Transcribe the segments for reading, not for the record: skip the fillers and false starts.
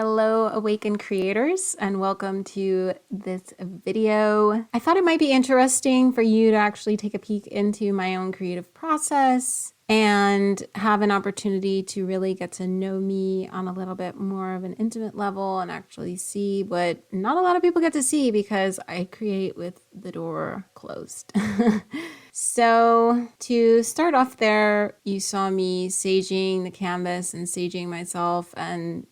Hello, Awakened Creators, and welcome to this video. I thought it might be interesting for you to actually take a peek into my own creative process and have an opportunity to really get to know me on a little bit more of an intimate level and actually see what not a lot of people get to see because I create with the door closed. So to start off there, you saw me saging the canvas and saging myself and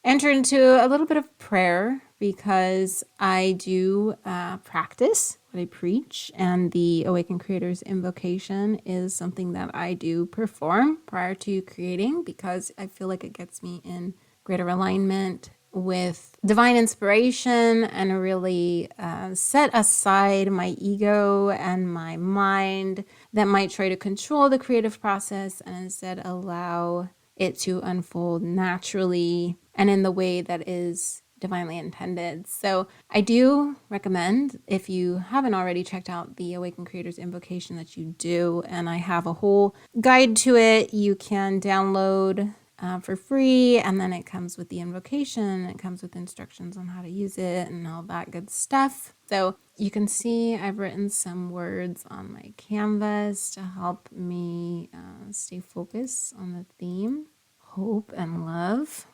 enter into a little bit of prayer because I do practice what I preach, and the Awakened Creators Invocation is something that I do perform prior to creating because I feel like it gets me in greater alignment with divine inspiration and really set aside my ego and my mind that might try to control the creative process and instead allow it to unfold naturally and in the way that is divinely intended. So I do recommend, if you haven't already checked out the Awakened Creators Invocation, that you do. And I have a whole guide to it you can download for free, and then it comes with the invocation, it comes with instructions on how to use it and all that good stuff. So you can see I've written some words on my canvas to help me stay focused on the theme, hope and love.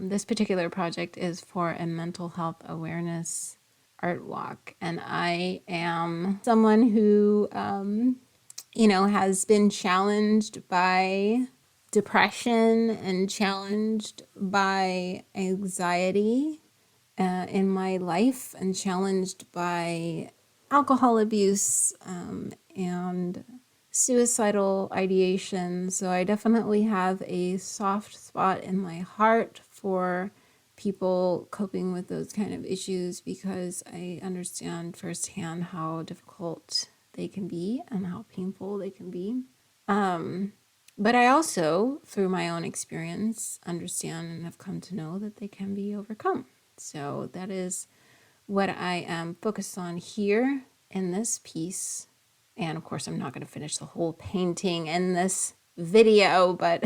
This particular project is for a mental health awareness art walk, and I am someone who has been challenged by depression and challenged by anxiety in my life and challenged by alcohol abuse and suicidal ideation. So I definitely have a soft spot in my heart for people coping with those kind of issues because I understand firsthand how difficult they can be and how painful they can be. But I also, through my own experience, understand and have come to know that they can be overcome. So that is what I am focused on here in this piece. And of course, I'm not going to finish the whole painting in this video, but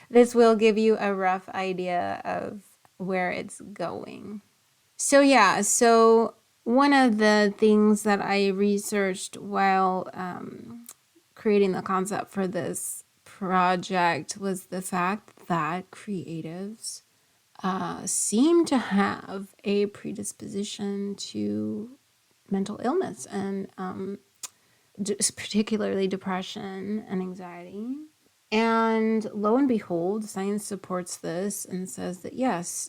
this will give you a rough idea of where it's going. So one of the things that I researched while creating the concept for this project was the fact that creatives seem to have a predisposition to mental illness and particularly depression and anxiety. And lo and behold, science supports this and says that yes,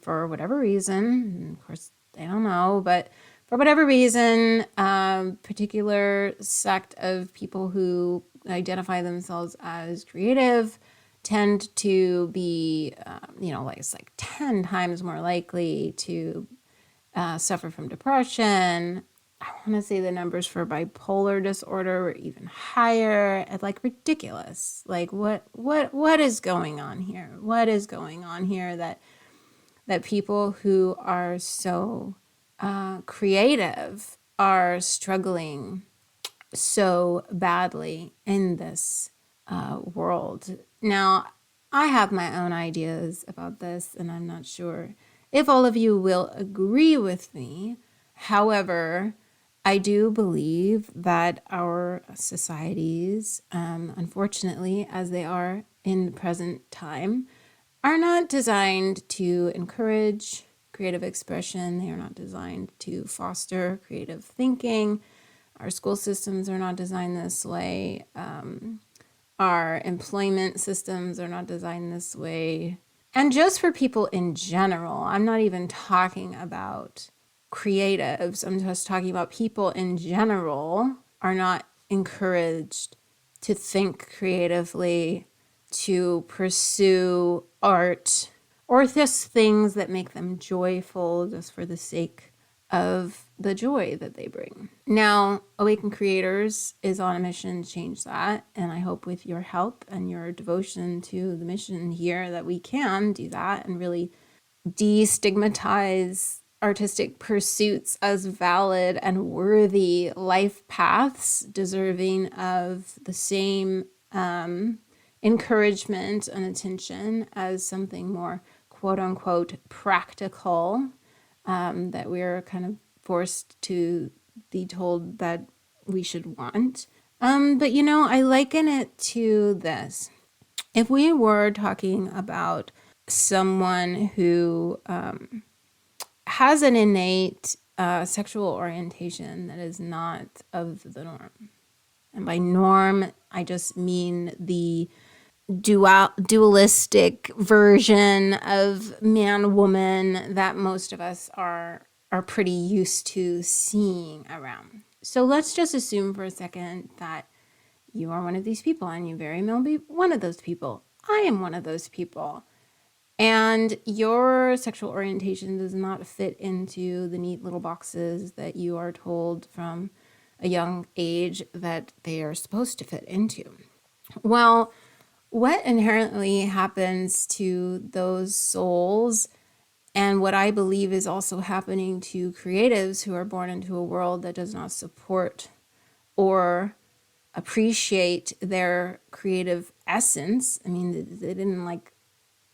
for whatever reason, and of course they don't know, but for whatever reason, particular sect of people who identify themselves as creative tend to be, it's like 10 times more likely to suffer from depression. I want to say the numbers for bipolar disorder were even higher. It's like ridiculous. Like what is going on here? What is going on here that people who are so creative are struggling so badly in this world? Now, I have my own ideas about this, and I'm not sure if all of you will agree with me. However, I do believe that our societies, unfortunately, as they are in the present time, are not designed to encourage creative expression. They are not designed to foster creative thinking. Our school systems are not designed this way. Our employment systems are not designed this way. And just for people in general, I'm not even talking about creatives. I'm just talking about people in general are not encouraged to think creatively, to pursue art, or just things that make them joyful just for the sake of the joy that they bring. Now, Awakened Creators is on a mission to change that, and I hope with your help and your devotion to the mission here that we can do that and really destigmatize artistic pursuits as valid and worthy life paths deserving of the same encouragement and attention as something more quote unquote practical, that we're kind of forced to be told that we should want. But I liken it to this. If we were talking about someone who has an innate sexual orientation that is not of the norm, and by norm, I just mean the dualistic version of man woman that most of us are pretty used to seeing around. So let's just assume for a second that you are one of these people, and you very well be one of those people. I am one of those people. And your sexual orientation does not fit into the neat little boxes that you are told from a young age that they are supposed to fit into. Well, what inherently happens to those souls, and what I believe is also happening to creatives who are born into a world that does not support or appreciate their creative essence. I mean, they didn't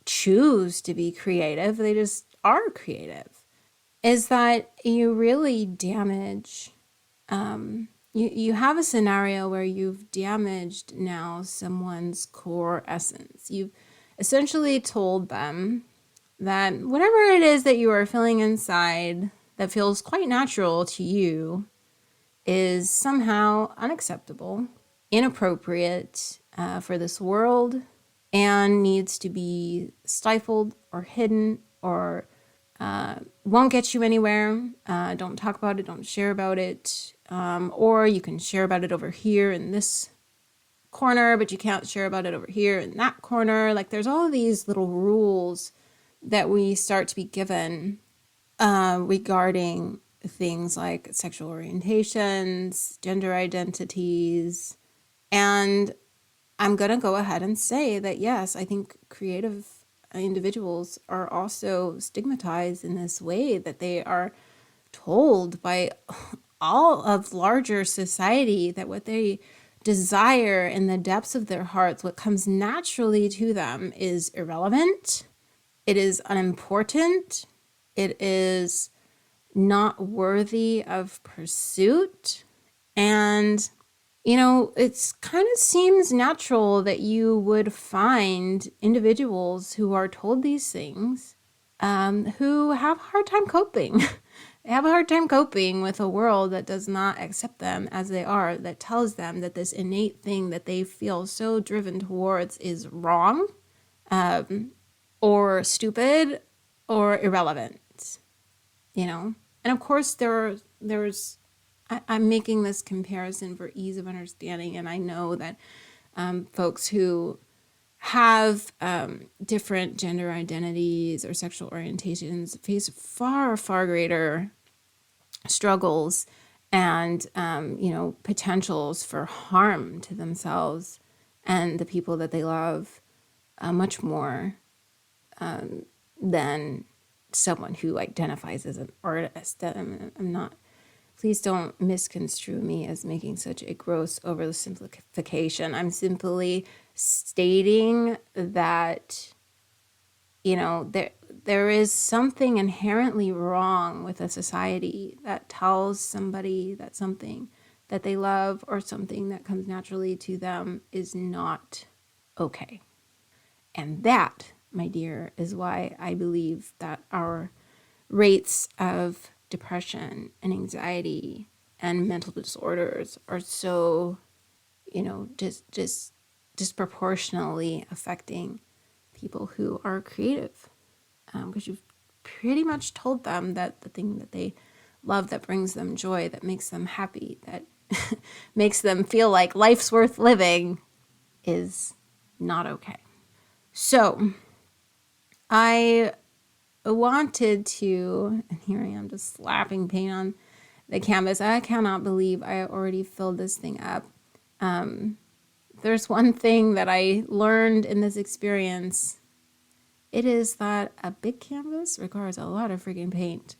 choose to be creative, they just are creative, is that you really damage, you have a scenario where you've damaged now someone's core essence. You've essentially told them that whatever it is that you are feeling inside that feels quite natural to you is somehow unacceptable, inappropriate for this world, and needs to be stifled or hidden or won't get you anywhere. Don't talk about it, don't share about it. Or you can share about it over here in this corner, but you can't share about it over here in that corner. There's all these little rules that we start to be given regarding things like sexual orientations, gender identities. And I'm going to go ahead and say that, yes, I think creative individuals are also stigmatized in this way, that they are told by all of larger society that what they desire in the depths of their hearts, what comes naturally to them, is irrelevant, it is unimportant, it is not worthy of pursuit. And it kind of seems natural that you would find individuals who are told these things, who have a hard time coping. They have a hard time coping with a world that does not accept them as they are, that tells them that this innate thing that they feel so driven towards is wrong, or stupid, or irrelevant. And of course, there's I'm making this comparison for ease of understanding, and I know that folks who have different gender identities or sexual orientations face far, far greater struggles and, potentials for harm to themselves and the people that they love, much more than someone who identifies as an artist. I'm not. Please don't misconstrue me as making such a gross oversimplification. I'm simply stating that, there is something inherently wrong with a society that tells somebody that something that they love or something that comes naturally to them is not okay. And that, my dear, is why I believe that our rates of depression and anxiety and mental disorders are so, just disproportionately affecting people who are creative, because you've pretty much told them that the thing that they love, that brings them joy, that makes them happy, that makes them feel like life's worth living, is not okay. So I wanted to, and here I am just slapping paint on the canvas. I cannot believe I already filled this thing up. There's one thing that I learned in this experience. It is that a big canvas requires a lot of freaking paint.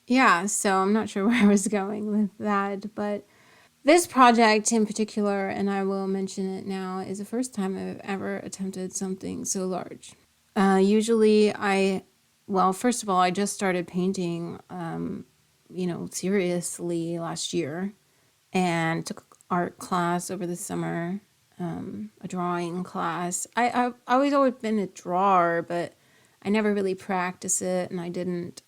Yeah, so I'm not sure where I was going with that, but This project in particular, and I will mention it now, is the first time I've ever attempted something so large. Usually well, first of all, I just started painting, seriously last year, and took art class over the summer, a drawing class. I've always been a drawer, but I never really practiced it, and I didn't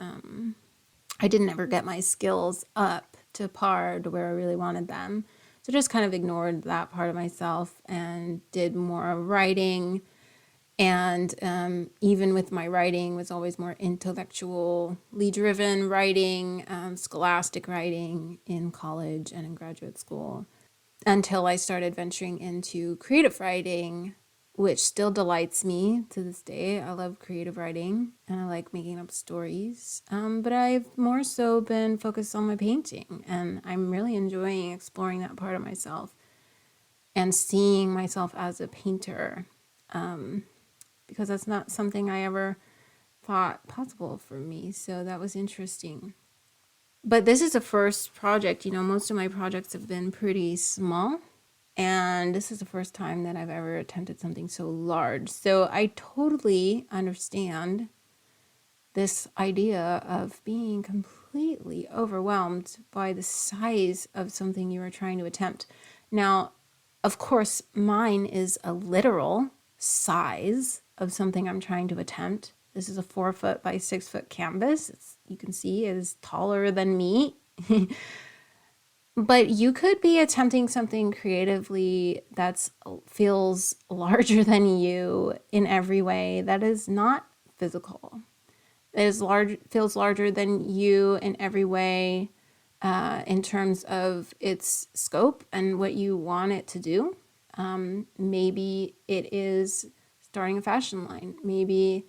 ever get my skills up to par to where I really wanted them. So just kind of ignored that part of myself and did more writing. And even with my writing, was always more intellectually driven writing, scholastic writing in college and in graduate school, until I started venturing into creative writing, which still delights me to this day. I love creative writing and I like making up stories. But I've more so been focused on my painting, and I'm really enjoying exploring that part of myself and seeing myself as a painter, because that's not something I ever thought possible for me. So that was interesting. But this is the first project. Most of my projects have been pretty small, and this is the first time that I've ever attempted something so large. So I totally understand this idea of being completely overwhelmed by the size of something you are trying to attempt. Now, of course, mine is a literal size of something I'm trying to attempt. This is a 4 foot by 6 foot canvas. You can see it is taller than me. But you could be attempting something creatively that feels larger than you in every way, that is not physical. That is feels larger than you in every way, in terms of its scope and what you want it to do. Maybe it is starting a fashion line. Maybe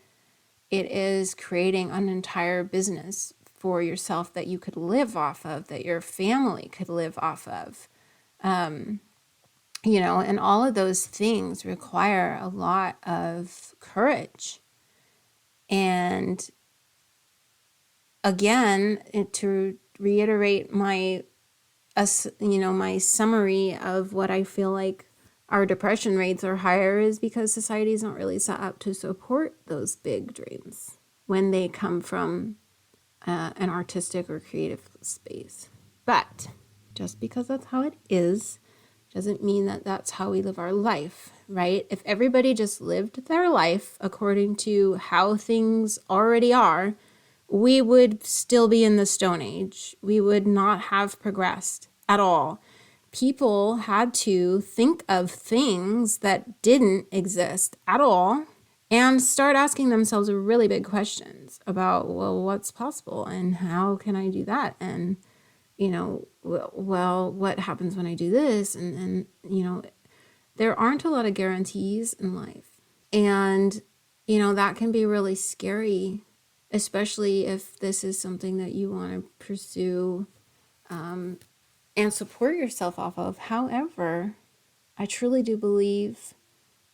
it is creating an entire business for yourself that you could live off of, that your family could live off of. And all of those things require a lot of courage. And again, to reiterate my summary of what I feel like our depression rates are higher, is because society is not really set up to support those big dreams when they come from an artistic or creative space. But just because that's how it is doesn't mean that that's how we live our life, right? If everybody just lived their life according to how things already are, we would still be in the Stone Age. We would not have progressed at all. People had to think of things that didn't exist at all and start asking themselves really big questions about, well, what's possible and how can I do that? And, well, what happens when I do this? And there aren't a lot of guarantees in life. And, that can be really scary, especially if this is something that you want to pursue, and support yourself off of. However, I truly do believe,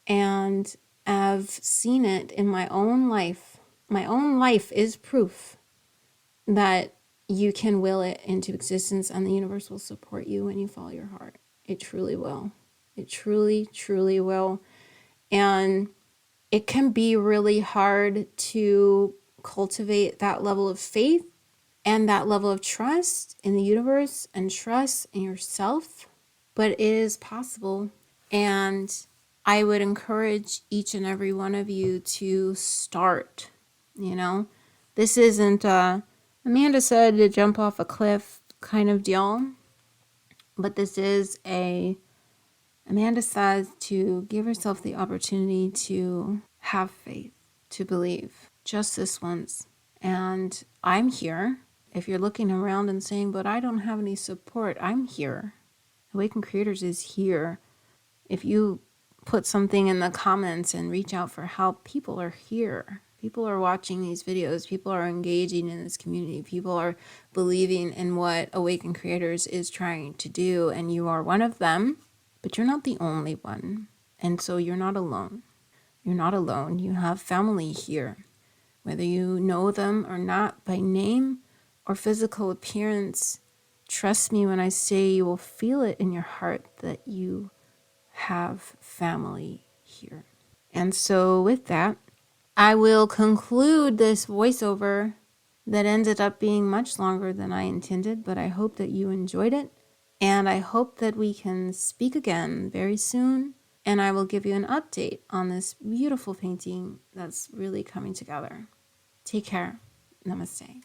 and have seen it in my own life. My own life is proof that you can will it into existence, and the universe will support you when you follow your heart. It truly will. It truly, truly will. And it can be really hard to cultivate that level of faith and that level of trust in the universe and trust in yourself, but it is possible. And I would encourage each and every one of you to start. This isn't Amanda said to jump off a cliff kind of deal, but this is Amanda says to give yourself the opportunity to have faith, to believe just this once. And I'm here. If you're looking around and saying, but I don't have any support, I'm here. Awaken Creators is here. If you put something in the comments and reach out for help, people are here. People are watching these videos. People are engaging in this community. People are believing in what Awaken Creators is trying to do, and you are one of them, but you're not the only one. And so you're not alone. You're not alone. You have family here, whether you know them or not by name or physical appearance. Trust me when I say you will feel it in your heart that you have family here. And so with that, I will conclude this voiceover that ended up being much longer than I intended, but I hope that you enjoyed it. And I hope that we can speak again very soon. And I will give you an update on this beautiful painting that's really coming together. Take care. Namaste.